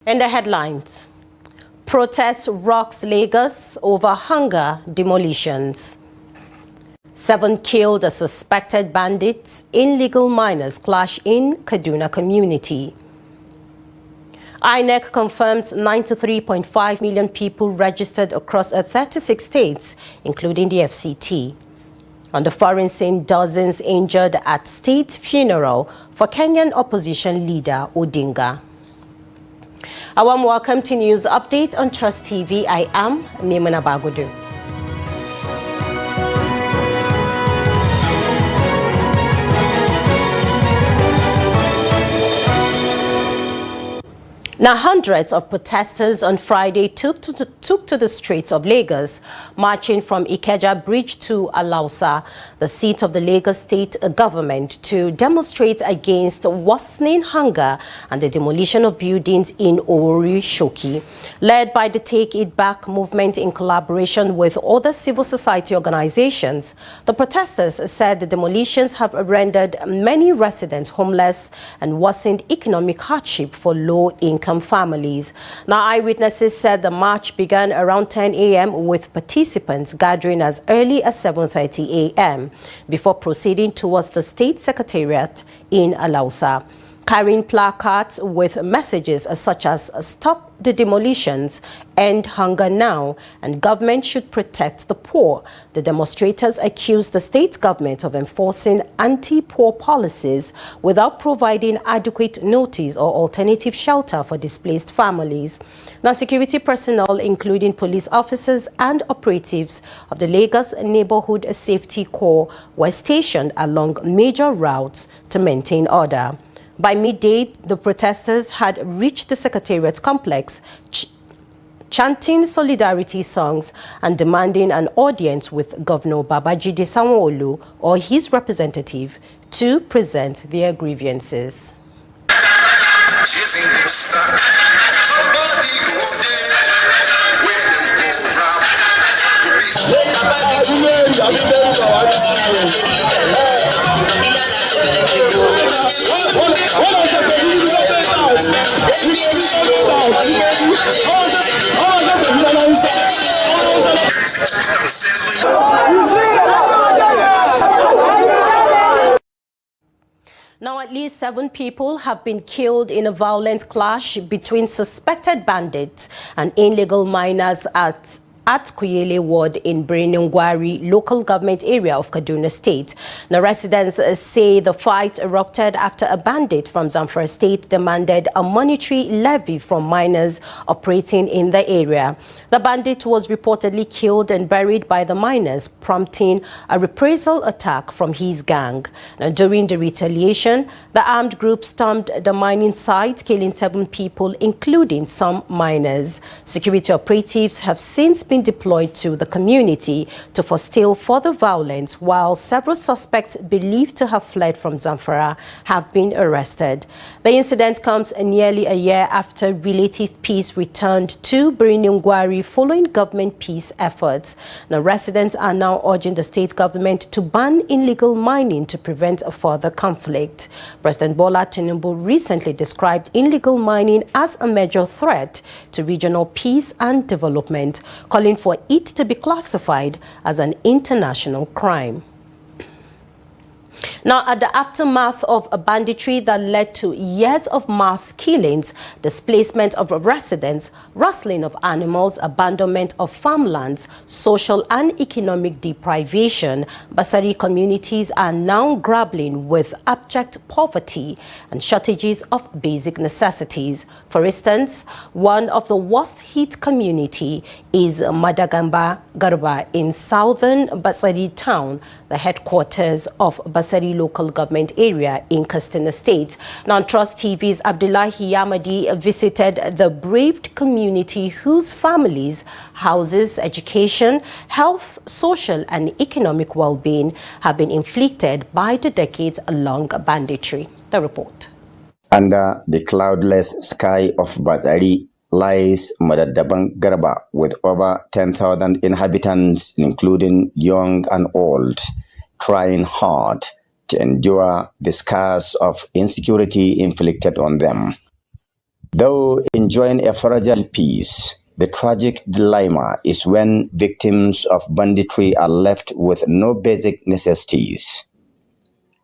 In the headlines, protest rocks Lagos over hunger demolitions. 7 killed as suspected bandits, illegal miners clash in Kaduna community. INEC confirms 93.5 million people registered across 36 states, including the FCT. On the foreign scene, dozens injured at state funeral for Kenyan opposition leader Odinga. A warm welcome to News Update on Trust TV. I am Maimuna Bagudu. Now, hundreds of protesters on Friday took to the streets of Lagos, marching from Ikeja Bridge to Alausa, the seat of the Lagos state government, to demonstrate against worsening hunger and the demolition of buildings in Owori Shoki. Led by the Take It Back movement in collaboration with other civil society organizations, the protesters said the demolitions have rendered many residents homeless and worsened economic hardship for low-income families. Now, eyewitnesses said the march began around 10 a.m. with participants gathering as early as 7:30 a.m. before proceeding towards the state secretariat in Alausa, carrying placards with messages such as "Stop the demolitions," "End hunger now," and "Government should protect the poor." The demonstrators accused the state government of enforcing anti-poor policies without providing adequate notice or alternative shelter for displaced families. Now, security personnel, including police officers and operatives of the Lagos Neighborhood Safety Corps, were stationed along major routes to maintain order. By midday, the protesters had reached the Secretariat complex, chanting solidarity songs and demanding an audience with Governor Babajide Sanwo-Olu or his representative to present their grievances. Now, at least 7 people have been killed in a violent clash between suspected bandits and illegal miners at Kuyele Ward in Borno local government area of Kaduna State. Now, residents say the fight erupted after a bandit from Zamfara State demanded a monetary levy from miners operating in the area. The bandit was reportedly killed and buried by the miners, prompting a reprisal attack from his gang. Now, during the retaliation, the armed group stormed the mining site, killing 7 people, including some miners. Security operatives have since been deployed to the community to forestall further violence, while several suspects believed to have fled from Zamfara have been arrested. The incident comes nearly a year after relative peace returned to Borno following government peace efforts. Now, residents are now urging the state government to ban illegal mining to prevent a further conflict. President Bola Tinubu recently described illegal mining as a major threat to regional peace and development, calling for it to be classified as an international crime. Now, at the aftermath of a banditry that led to years of mass killings, displacement of residents, rustling of animals, abandonment of farmlands, social and economic deprivation, Batsari communities are now grappling with abject poverty and shortages of basic necessities. For instance, one of the worst hit community is Madagamba Garba in southern Batsari town, the headquarters of Batsari local government area in Kaduna State. Now, Trust TV's Abdullahi Yamadi visited the bereaved community whose families, houses, education, health, social and economic well-being have been inflicted by the decades-long banditry. The report. Under the cloudless sky of Batsari lies Madagamba Garba with over 10,000 inhabitants, including young and old, trying hard to endure the scars of insecurity inflicted on them. Though enjoying a fragile peace, the tragic dilemma is when victims of banditry are left with no basic necessities.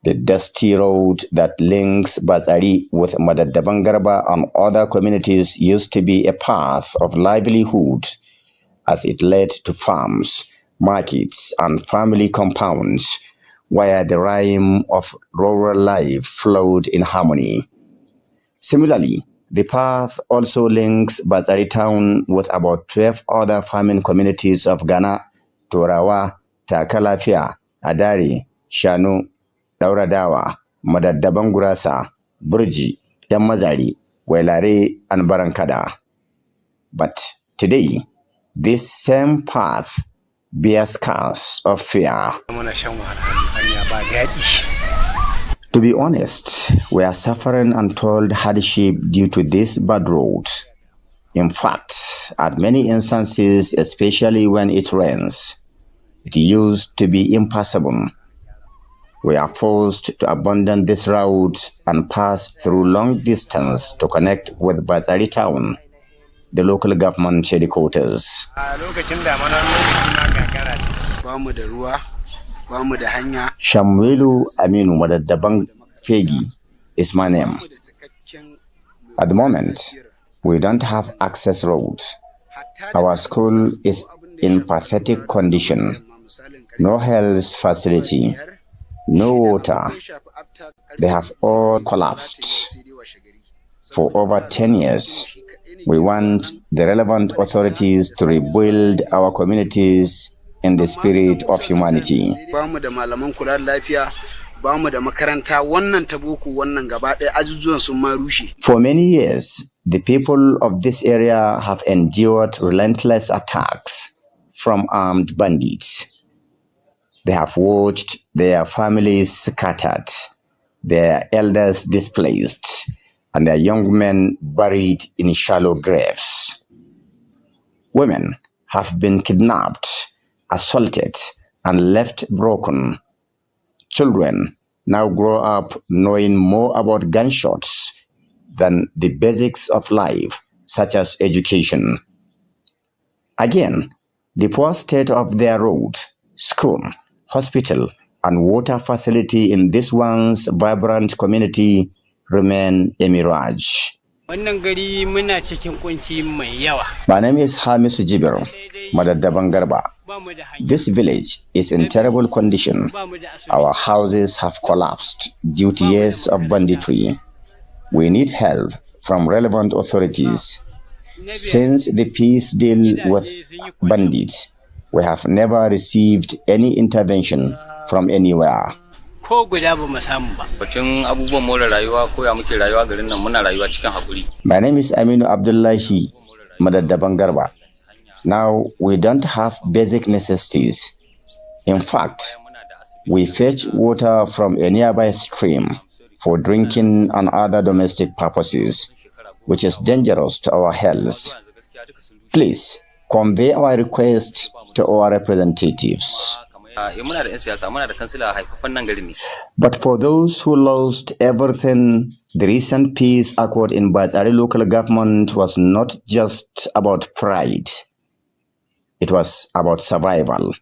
The dusty road that links Batsari with Madadabangarba and other communities used to be a path of livelihood as it led to farms, markets, and family compounds where the rhyme of rural life flowed in harmony. Similarly, the path also links Batsari town with about 12 other farming communities of Ghana, Torawa, Takalafia, Adari, Shanu, Dauradawa, Madadabangurasa, Burji, Yamazari, Welare, and Barankada. But today, this same path bears scars of fear. To be honest, we are suffering untold hardship due to this bad road. In fact, at many instances, especially when it rains, it used to be impassable. We are forced to abandon this route and pass through long distance to connect with Batsari town, the local government headquarters. Shamwelu Aminu Madadabang Fegi is my name. At the moment, we don't have access roads. Our school is in pathetic condition. No health facility, no water. They have all collapsed. For over 10 years, we want the relevant authorities to rebuild our communities in the spirit of humanity. For many years, the people of this area have endured relentless attacks from armed bandits. They have watched their families scattered, their elders displaced, and their young men buried in shallow graves. Women have been kidnapped, assaulted, and left broken. Children now grow up knowing more about gunshots than the basics of life, such as education. Again, the poor state of their road, school, hospital, and water facility in this once vibrant community remain a mirage. My name is Hamisu Jibiru, Madadabangarba. This village is in terrible condition. Our houses have collapsed due to years of banditry. We need help from relevant authorities. Since the peace deal with bandits, we have never received any intervention from anywhere. My name is Aminu Abdullahi Madadabangarba. Now, we don't have basic necessities. In fact, we fetch water from a nearby stream for drinking and other domestic purposes, which is dangerous to our health. Please convey our request to our representatives. But for those who lost everything, the recent peace accord in Batsari local government was not just about pride. It was about survival.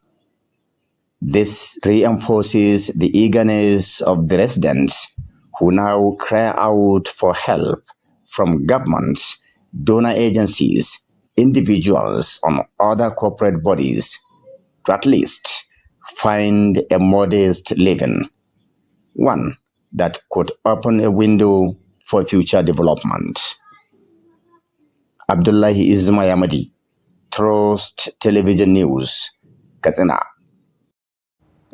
This reinforces the eagerness of the residents who now cry out for help from governments, donor agencies, individuals, and other corporate bodies to at least find a modest living, one that could open a window for future development. Abdullahi Ismayamadi, Trust Television News, Kaduna.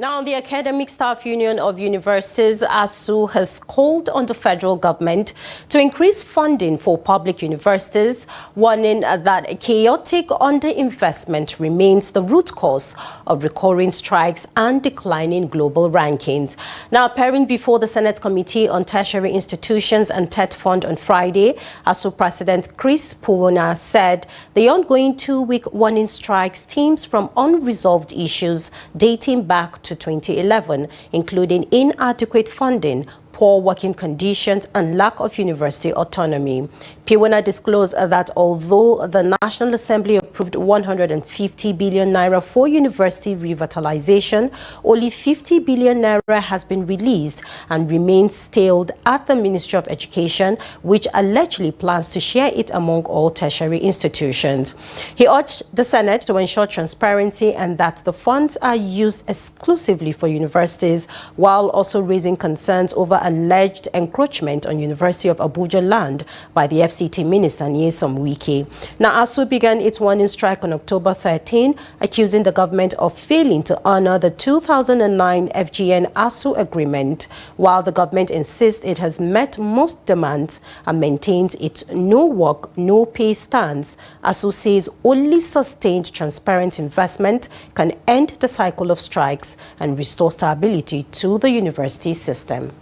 Now, the Academic Staff Union of Universities, ASU, has called on the federal government to increase funding for public universities, warning that chaotic underinvestment remains the root cause of recurring strikes and declining global rankings. Now, appearing before the Senate Committee on Tertiary Institutions and TET Fund on Friday, ASU President Chris Puona said the ongoing two-week warning strike stems from unresolved issues dating back to 2011, including inadequate funding, poor working conditions, and lack of university autonomy. Piwana disclosed that although the National Assembly approved 150 billion naira for university revitalization, only 50 billion naira has been released and remains stalled at the Ministry of Education, which allegedly plans to share it among all tertiary institutions. He urged the Senate to ensure transparency and that the funds are used exclusively for universities, while also raising concerns over alleged encroachment on University of Abuja land by the FCT Minister Nyesom Wike. Now, ASU began its warning strike on October 13, accusing the government of failing to honor the 2009 FGN ASU agreement, while the government insists it has met most demands and maintains its no work, no pay stance. ASU says only sustained transparent investment can end the cycle of strikes and restore stability to the university system.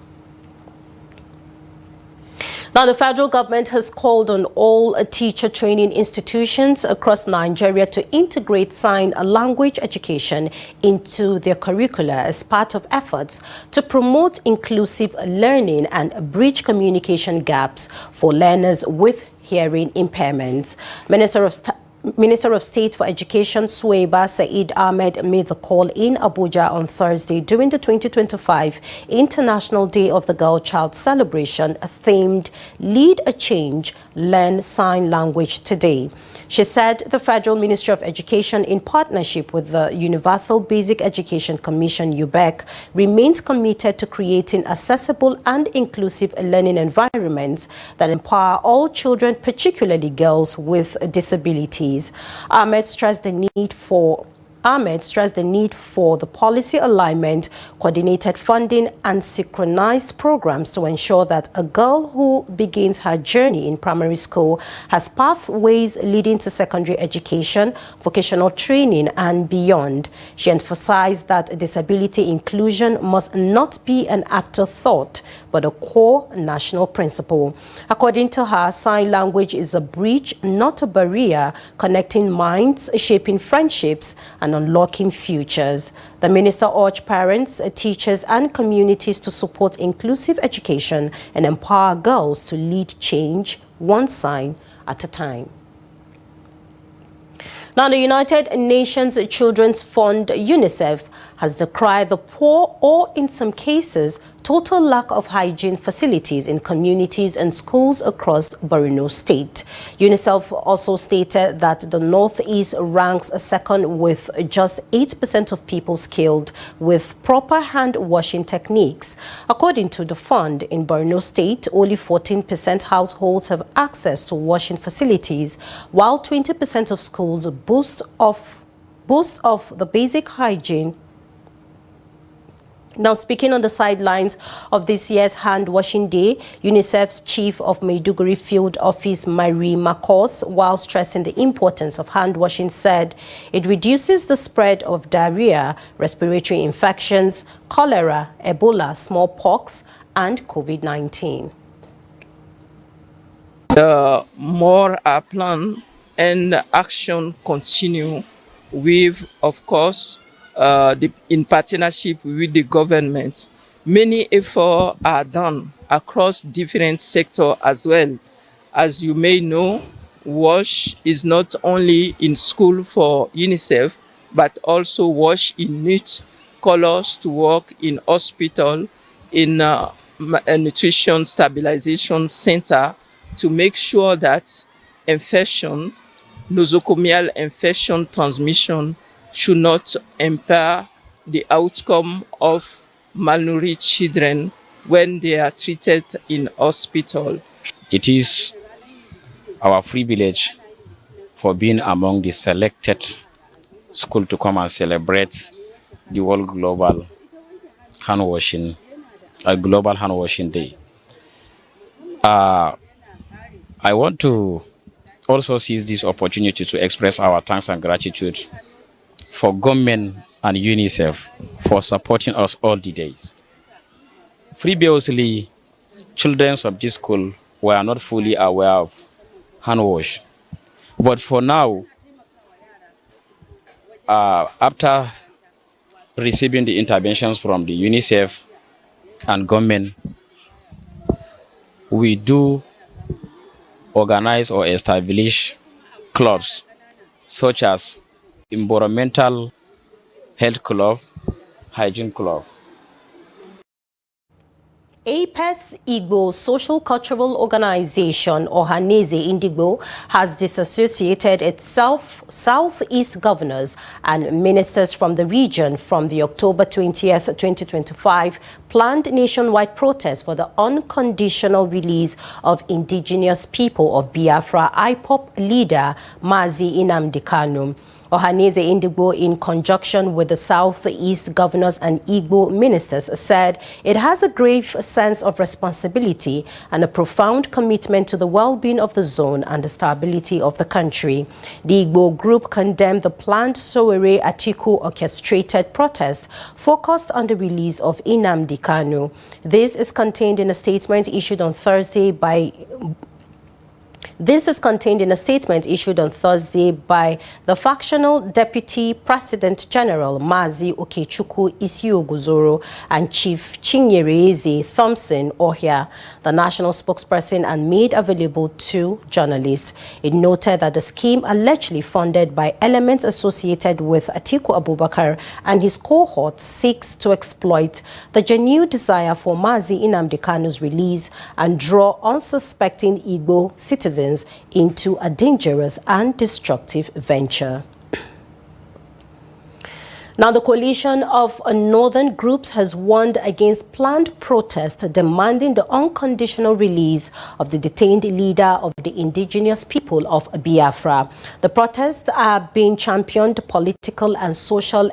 Now, the federal government has called on all teacher training institutions across Nigeria to integrate sign language education into their curricula as part of efforts to promote inclusive learning and bridge communication gaps for learners with hearing impairments. Minister of State for Education Suwaiba Said Ahmed made the call in Abuja on Thursday during the 2025 International Day of the Girl Child celebration themed Lead a Change, Learn Sign Language Today. She said the Federal Ministry of Education, in partnership with the Universal Basic Education Commission, UBEC, remains committed to creating accessible and inclusive learning environments that empower all children, particularly girls with disabilities. Ahmed stressed the need for the policy alignment, coordinated funding, and synchronized programs to ensure that a girl who begins her journey in primary school has pathways leading to secondary education, vocational training, and beyond. She emphasized that disability inclusion must not be an afterthought, but a core national principle. According to her, sign language is a bridge, not a barrier, connecting minds, shaping friendships, and unlocking futures. The minister urged parents, teachers, and communities to support inclusive education and empower girls to lead change one sign at a time. Now, the United Nations Children's Fund, UNICEF, has decried the poor or, in some cases, total lack of hygiene facilities in communities and schools across Borno State. UNICEF also stated that the Northeast ranks second with just 8% of people skilled with proper hand washing techniques. According to the fund, in Borno State, only 14% households have access to washing facilities, while 20% of schools boast of the basic hygiene. Now, speaking on the sidelines of this year's Hand Washing Day, UNICEF's Chief of Maiduguri Field Office, Marie Makos, while stressing the importance of hand washing, said it reduces the spread of diarrhea, respiratory infections, cholera, Ebola, smallpox, and COVID-19. The more our plan and action continue with, of course, in partnership with the government. Many efforts are done across different sectors as well. As you may know, WASH is not only in school for UNICEF, but also WASH in youth, colors to work in hospital, in a nutrition stabilization center to make sure that infection, nosocomial infection transmission should not impair the outcome of malnourished children when they are treated in hospital. It is our privilege for being among the selected school to come and celebrate the World Global Hand Washing Day. I want to also seize this opportunity to express our thanks and gratitude for government and UNICEF for supporting us all the days. Previously, children of this school were not fully aware of hand wash. But for now, after receiving the interventions from the UNICEF and government, we do organize or establish clubs such as environmental health club, hygiene club. APES Igbo Social Cultural Organization, Ohaneze Indigbo, has disassociated itself Southeast governors and ministers from the region from the October 20th, 2025 planned nationwide protest for the unconditional release of indigenous people of Biafra IPOP leader Mazi Nnamdi Kanu. Ohaneze Indigbo, in conjunction with the Southeast governors and Igbo ministers, said it has a grave sense of responsibility and a profound commitment to the well-being of the zone and the stability of the country. The Igbo group condemned the planned Sowore Atiku orchestrated protest focused on the release of Nnamdi Kanu. This is contained in a statement issued on Thursday by the factional Deputy President General Mazi Okechukwu Isioguzoro and Chief Chinyereze Thompson Ohia, the national spokesperson, and made available to journalists. It noted that the scheme allegedly funded by elements associated with Atiku Abubakar and his cohort seeks to exploit the genuine desire for Mazi Nnamdi Kanu's release and draw unsuspecting Igbo citizens into a dangerous and destructive venture. Now, the coalition of northern groups has warned against planned protests demanding the unconditional release of the detained leader of the indigenous people of Biafra. The protests are being championed political and social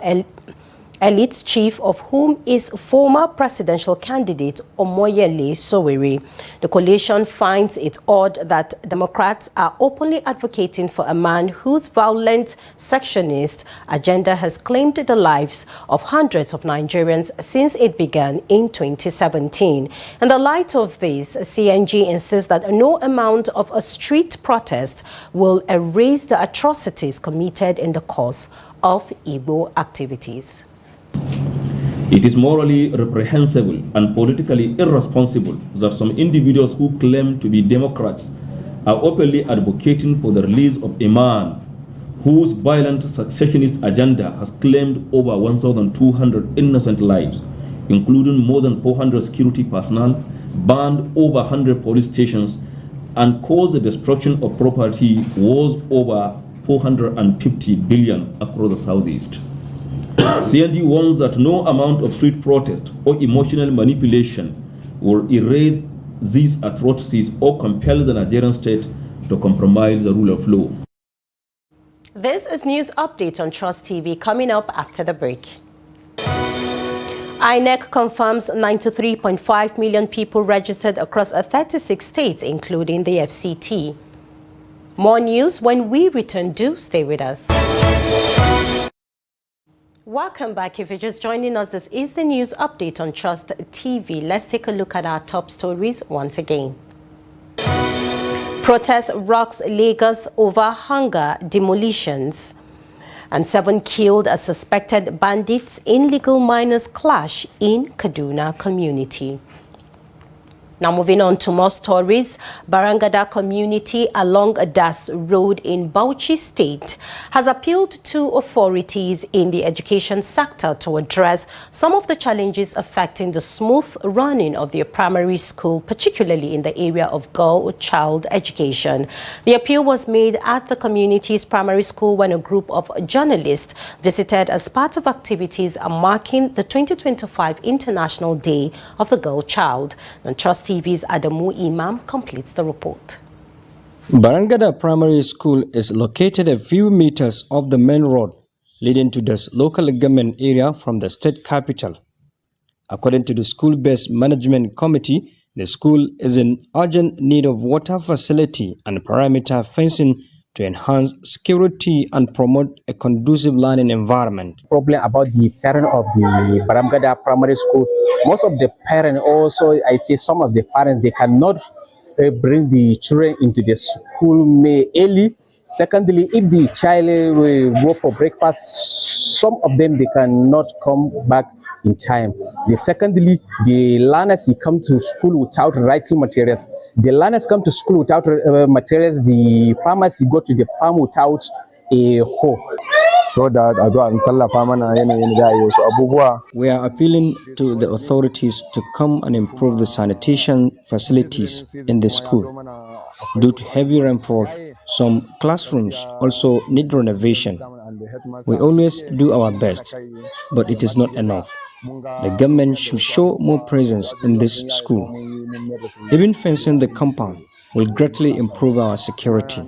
elites, chief of whom is former presidential candidate Omoyele Sowore. The coalition finds it odd that Democrats are openly advocating for a man whose violent sectionist agenda has claimed the lives of hundreds of Nigerians since it began in 2017. In the light of this, CNG insists that no amount of a street protest will erase the atrocities committed in the course of Igbo activities. It is morally reprehensible and politically irresponsible that some individuals who claim to be Democrats are openly advocating for the release of a man whose violent successionist agenda has claimed over 1,200 innocent lives, including more than 400 security personnel, banned over 100 police stations, and caused the destruction of property worth over 450 billion across the Southeast. CND warns that no amount of street protest or emotional manipulation will erase these atrocities or compel the Nigerian state to compromise the rule of law. This is News Update on Trust TV, coming up after the break. INEC confirms 93.5 million people registered across 36 states, including the FCT. More news when we return. Do stay with us. Welcome back. If you're just joining us, this is the News Update on Trust TV. Let's take a look at our top stories once again. Protest rocks Lagos over hunger demolitions. And 7 killed as suspected bandits in legal miners clash in Kaduna community. Now moving on to more stories, Barangada community along Das Road in Bauchi State has appealed to authorities in the education sector to address some of the challenges affecting the smooth running of their primary school, particularly in the area of girl-child education. The appeal was made at the community's primary school when a group of journalists visited as part of activities marking the 2025 International Day of the Girl Child. And Trust TV's Adamu Imam completes the report. Barangada Primary School is located a few meters off the main road leading to this local government area from the state capital. According to the school-based management committee, the school is in urgent need of water facility and perimeter fencing to enhance security and promote a conducive learning environment. Problem about the parent of the Barangada Primary School. Most of the parents also, I see some of the parents, they cannot bring the children into the school early. Secondly, if the child will go for breakfast, some of them, they cannot come back in time. Secondly, the learners come to school without writing materials. The learners come to school without materials. The farmers go to the farm without a hoe. So that We are appealing to the authorities to come and improve the sanitation facilities in the school. Due to heavy rainfall, some classrooms also need renovation. We always do our best, but it is not enough. The government should show more presence in this school. Even fencing the compound will greatly improve our security.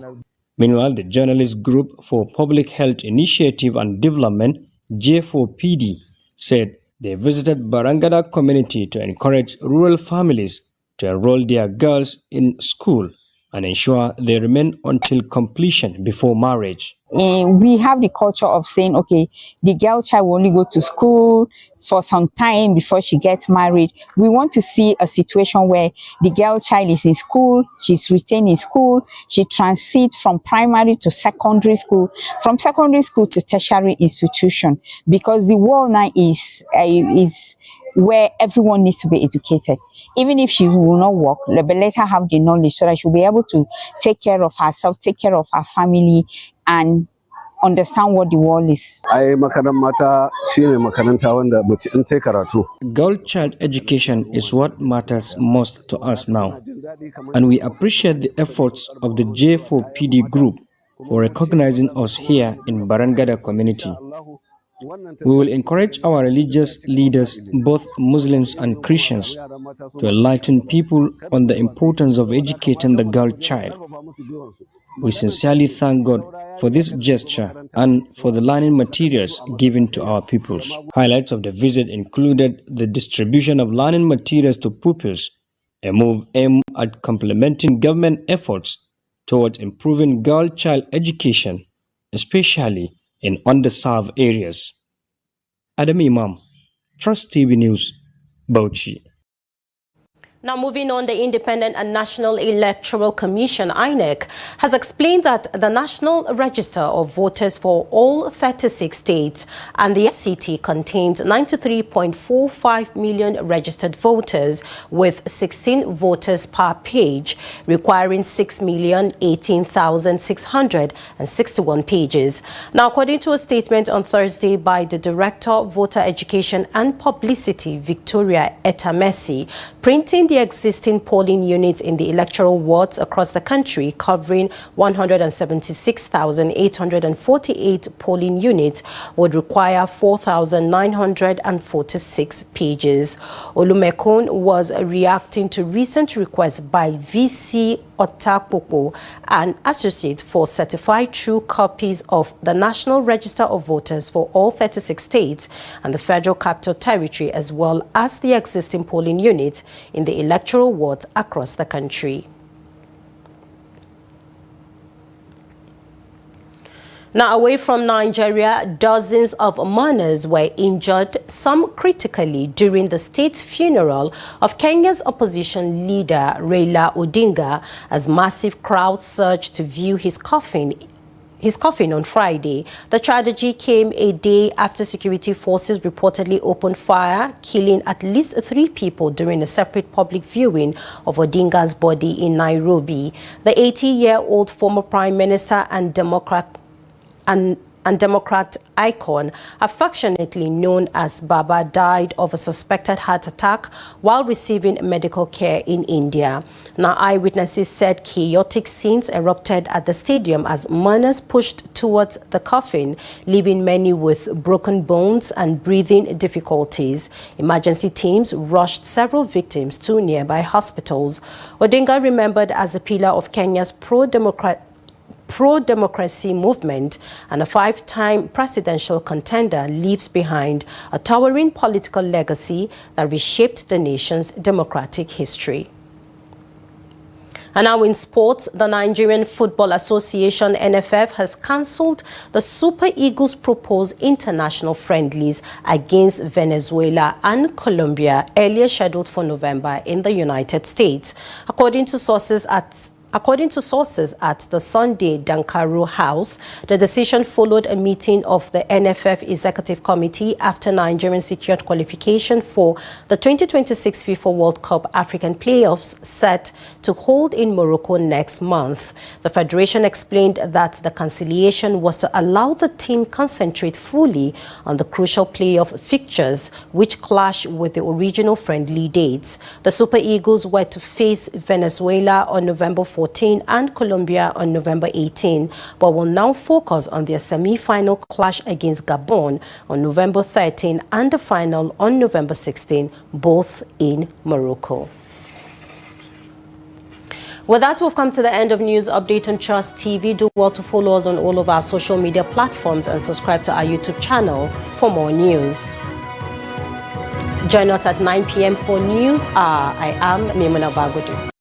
Meanwhile, the Journalist Group for Public Health Initiative and Development, J4PD, said they visited Barangada community to encourage rural families to enroll their girls in school and ensure they remain until completion before marriage. We have the culture of saying, okay, the girl child will only go to school for some time before she gets married. We want to see a situation where the girl child is in school, she's retained in school, she transits from primary to secondary school, from secondary school to tertiary institution, because the world now is where everyone needs to be educated. Even if she will not work, but let her have the knowledge so that she'll be able to take care of herself, take care of her family, and understand what the world is. Girl child education is what matters most to us now, and we appreciate the efforts of the J4PD group for recognizing us here in Barangada community. We will encourage our religious leaders, both Muslims and Christians, to enlighten people on the importance of educating the girl child. We sincerely thank God for this gesture and for the learning materials given to our pupils. Highlights of the visit included the distribution of learning materials to pupils, a move aimed at complementing government efforts towards improving girl child education, especially in underserved areas. Adam Imam, Trust TV News, Bauchi. Now moving on, the Independent and National Electoral Commission, INEC, has explained that the National Register of Voters for all 36 states and the FCT contains 93.45 million registered voters with 16 voters per page, requiring 6,018,661 pages. Now, according to a statement on Thursday by the Director of Voter Education and Publicity, Victoria Etamesi, printing the existing polling units in the electoral wards across the country, covering 176,848 polling units, would require 4,946 pages. Olumekun was reacting to recent requests by VC Otakpopo and Associates for certified true copies of the National Register of Voters for all 36 states and the Federal Capital Territory, as well as the existing polling units in the electoral wards across the country. Now, away from Nigeria, dozens of mourners were injured, some critically, during the state funeral of Kenya's opposition leader, Raila Odinga, as massive crowds surged to view his coffin on Friday. The tragedy came a day after security forces reportedly opened fire, killing at least 3 people during a separate public viewing of Odinga's body in Nairobi. The 80-year-old former Prime Minister and Democrat icon, affectionately known as Baba, died of a suspected heart attack while receiving medical care in India. Now, eyewitnesses said chaotic scenes erupted at the stadium as mourners pushed towards the coffin, leaving many with broken bones and breathing difficulties. Emergency teams rushed several victims to nearby hospitals. Odinga, remembered as a pillar of Kenya's pro-democracy movement and a 5-time presidential contender, leaves behind a towering political legacy that reshaped the nation's democratic history. And now in sports, the Nigerian Football Association, NFF, has cancelled the Super Eagles' proposed international friendlies against Venezuela and Colombia, earlier scheduled for November in the United States. According to sources at According to sources at the Sunday Dankaro House, the decision followed a meeting of the NFF Executive Committee after Nigerian secured qualification for the 2026 FIFA World Cup African Playoffs set to hold in Morocco next month. The federation explained that the conciliation was to allow the team concentrate fully on the crucial playoff fixtures, which clash with the original friendly dates. The Super Eagles were to face Venezuela on November 14 and Colombia on November 18, but will now focus on their semi-final clash against Gabon on November 13 and the final on November 16, both in Morocco. With that, we've come to the end of News Update on Trust TV. Do well to follow us on all of our social media platforms and subscribe to our YouTube channel for more news. Join us at 9 p.m. for News Hour. I am Maimuna Bagudu.